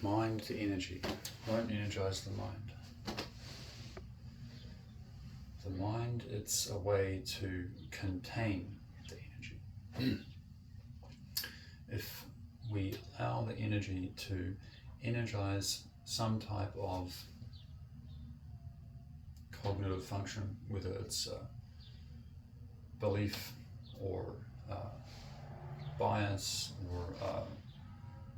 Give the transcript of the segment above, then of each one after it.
mind the energy. Don't energize the mind. The mind, it's a way to contain the energy. If we allow the energy to energize some type of cognitive function, whether it's belief or bias or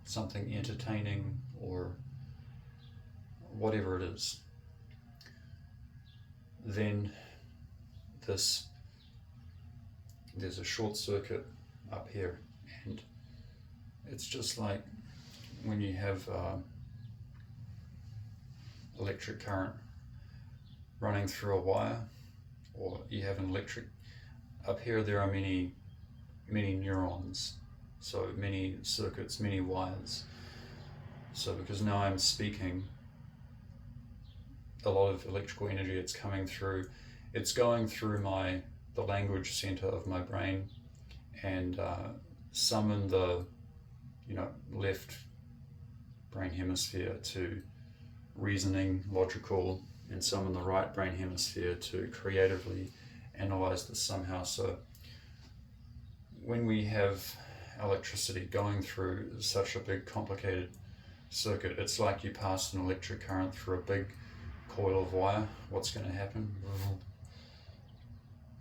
something entertaining or whatever it is, then there's a short circuit up here, and it's just like when you have electric current running through a wire, or you have an electric, up here there are many neurons, so many circuits, many wires. So because now I'm speaking, a lot of electrical energy, it's going through the language center of my brain, and some in the left brain hemisphere to reasoning, logical, and some in the right brain hemisphere to creatively analyze this somehow. So when we have electricity going through such a big complicated circuit, it's like you passed an electric current through a big coil of wire. What's going to happen?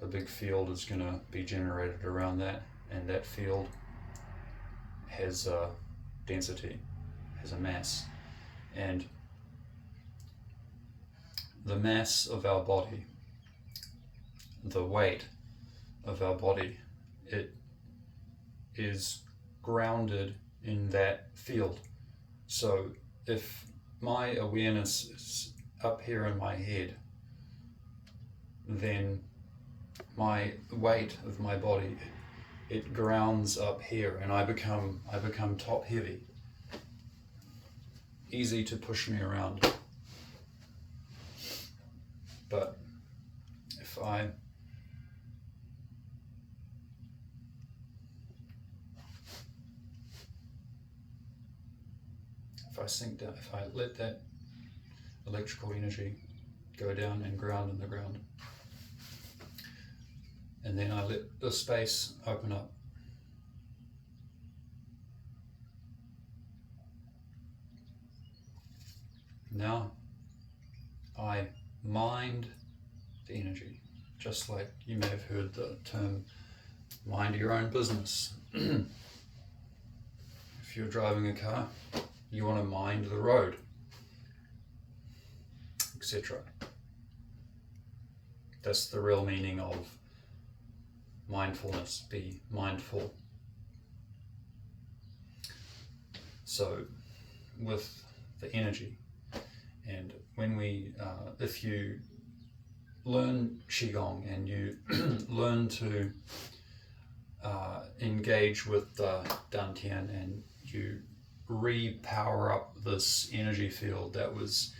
A big field is going to be generated around that, and that field has a density, has a mass, and the mass of our body, the weight of our body, it is grounded in that field. So if my awareness is up here in my head, then my weight of my body, it grounds up here, and I become top heavy, easy to push me around. But if I sink down, if I let that electrical energy go down and ground in the ground, and then I let the space open up, now I mind the energy, just like you may have heard the term mind your own business. If you're driving a car, you want to mind the road, etc. That's the real meaning of mindfulness, be mindful. So with the energy, and when we, if you learn Qigong and you learn to engage with the Dantian, and you re-power up this energy field that was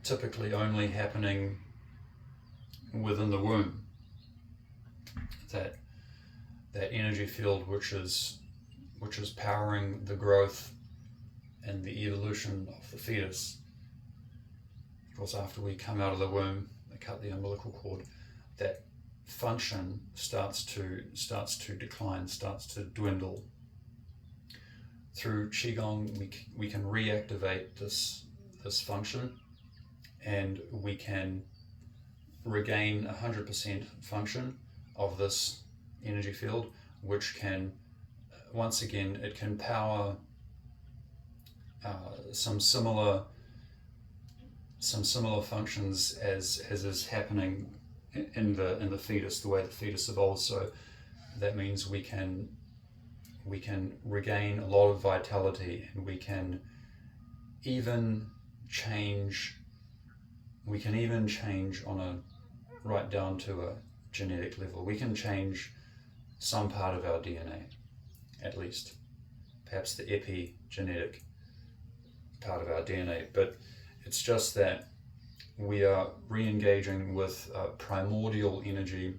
typically only happening within the womb, that energy field which is powering the growth and the evolution of the fetus. Of course, after we come out of the womb, they cut the umbilical cord, that function starts to decline, starts to dwindle. Through Qigong, we can reactivate this function, and we can regain 100% function of this energy field, which can, once again, it can power some similar functions as is happening in the fetus, the way the fetus evolves. So that means we can regain a lot of vitality, and we can even change on a right down to a genetic level. We can change some part of our DNA, at least, perhaps the epigenetic part of our DNA, but it's just that we are re-engaging with primordial energy,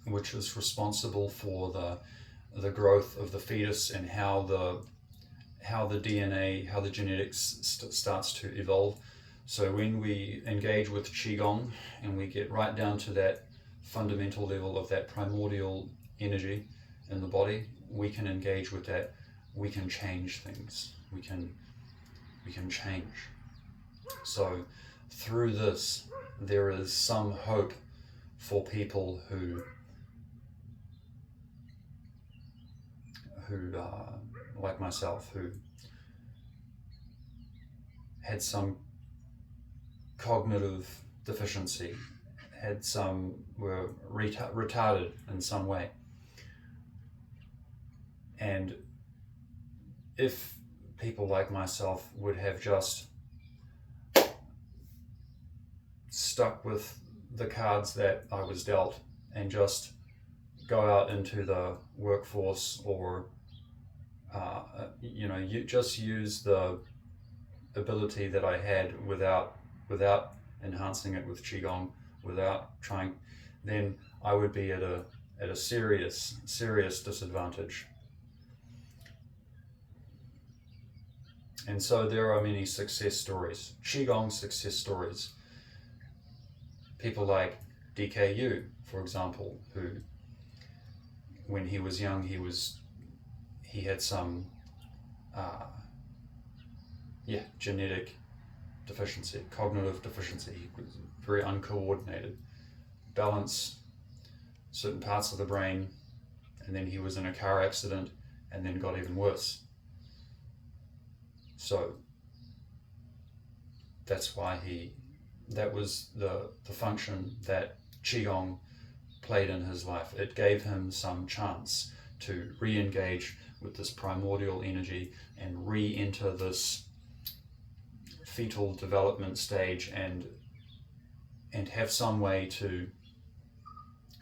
which is responsible for the growth of the fetus, and how how the DNA, how the genetics starts to evolve. So when we engage with Qigong and we get right down to that fundamental level of that primordial energy in the body, we can engage with that. We can change things. We can change. So through this, there is some hope for people who like myself, who had some cognitive deficiency, were retarded in some way. And if people like myself would have just stuck with the cards that I was dealt and just go out into the workforce, or you just use the ability that I had without enhancing it with Qigong, without trying, then I would be at a serious disadvantage. And so there are many success stories, Qigong success stories. People like DKU, for example, who, when he was young, he had some genetic deficiency, cognitive deficiency. He was very uncoordinated, balance certain parts of the brain, and then he was in a car accident and then got even worse. So that's why that was the function that Qigong played in his life. It gave him some chance to re-engage with this primordial energy and re-enter this fetal development stage and have some way to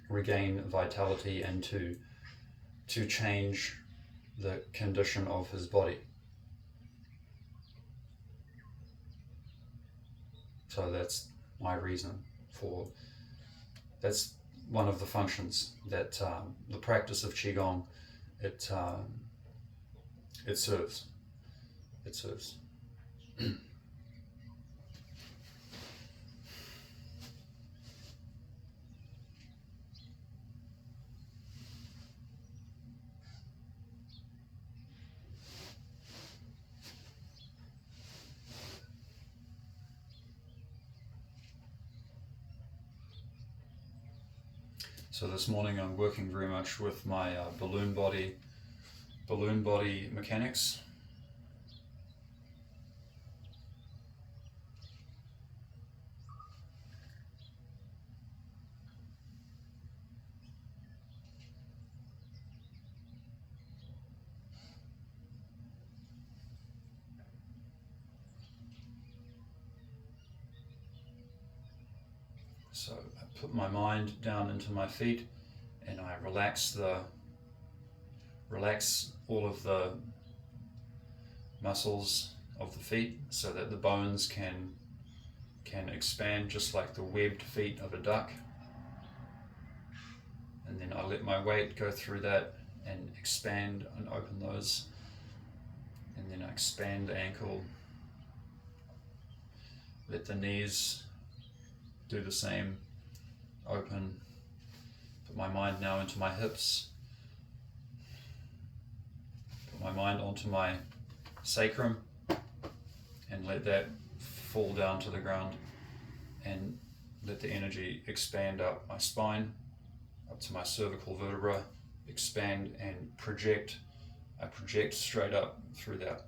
regain vitality and to change the condition of his body. So that's my reason for, that's one of the functions that the practice of Qigong, it serves. It serves. So this morning I'm working very much with my balloon body mechanics. So I put my mind down into my feet and I relax all of the muscles of the feet so that the bones can expand just like the webbed feet of a duck. And then I let my weight go through that and expand and open those. And then I expand the ankle. Let the knees do the same, open. Put my mind now into my hips. Put my mind onto my sacrum and let that fall down to the ground, and let the energy expand up my spine, up to my cervical vertebra, expand and project. I project straight up through that.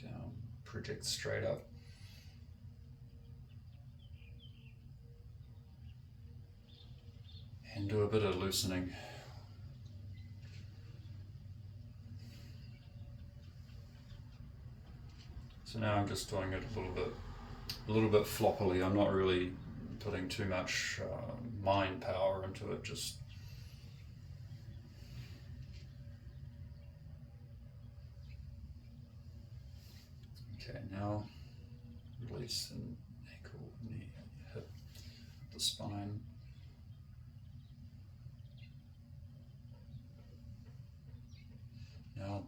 Down, project straight up. And do a bit of loosening. So now I'm just doing it a little bit floppily. I'm not really putting too much mind power into it, just okay. Now release the ankle, knee, hip, the spine.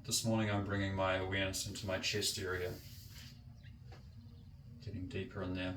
This morning I'm bringing my awareness into my chest area, getting deeper in there.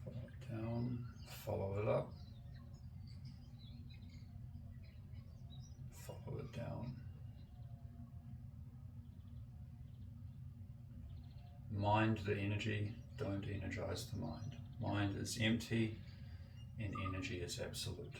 Follow it down, follow it up, follow it down. Mind the energy, don't energize the mind. Mind is empty and energy is absolute.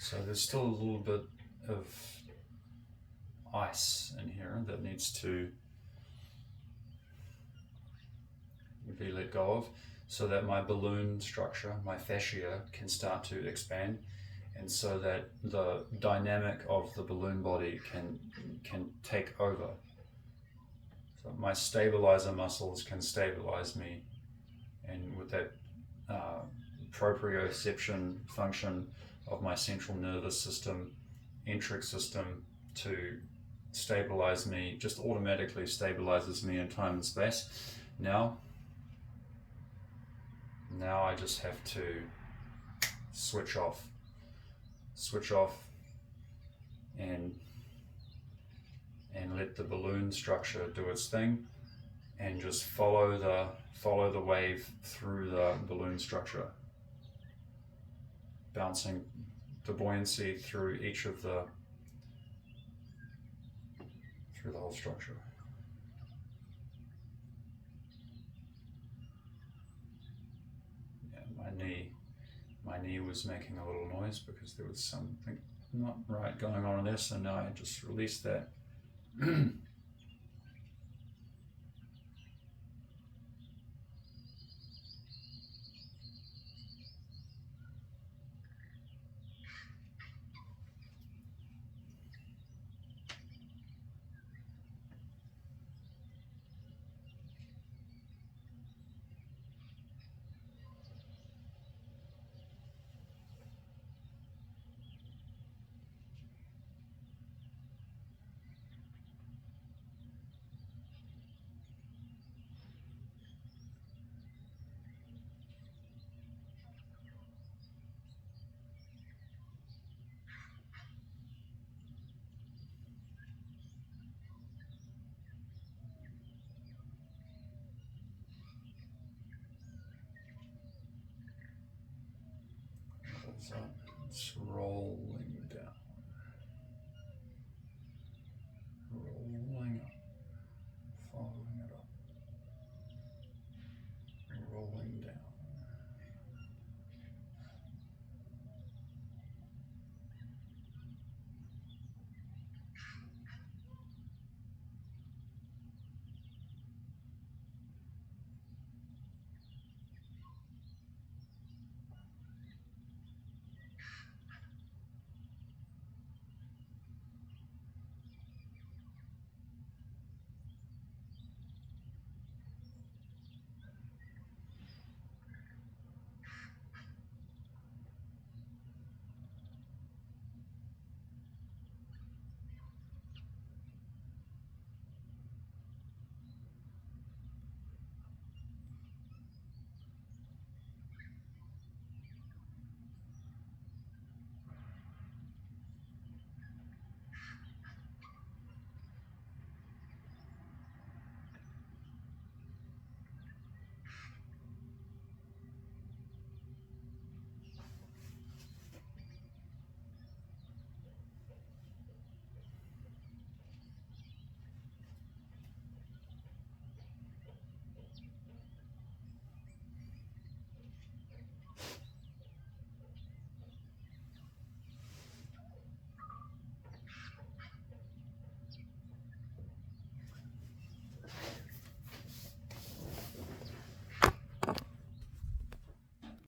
So there's still a little bit of ice in here that needs to be let go of, so that my balloon structure, my fascia, can start to expand, and so that the dynamic of the balloon body can take over. So my stabilizer muscles can stabilize me, and with that proprioception function of my central nervous system, enteric system, to stabilize me, just automatically stabilizes me in time and space. Now I just have to switch off and let the balloon structure do its thing, and just follow the wave through the balloon structure, bouncing the buoyancy through each of the whole structure. My knee was making a little noise because there was something not right going on in there, so now I just released that. So let's roll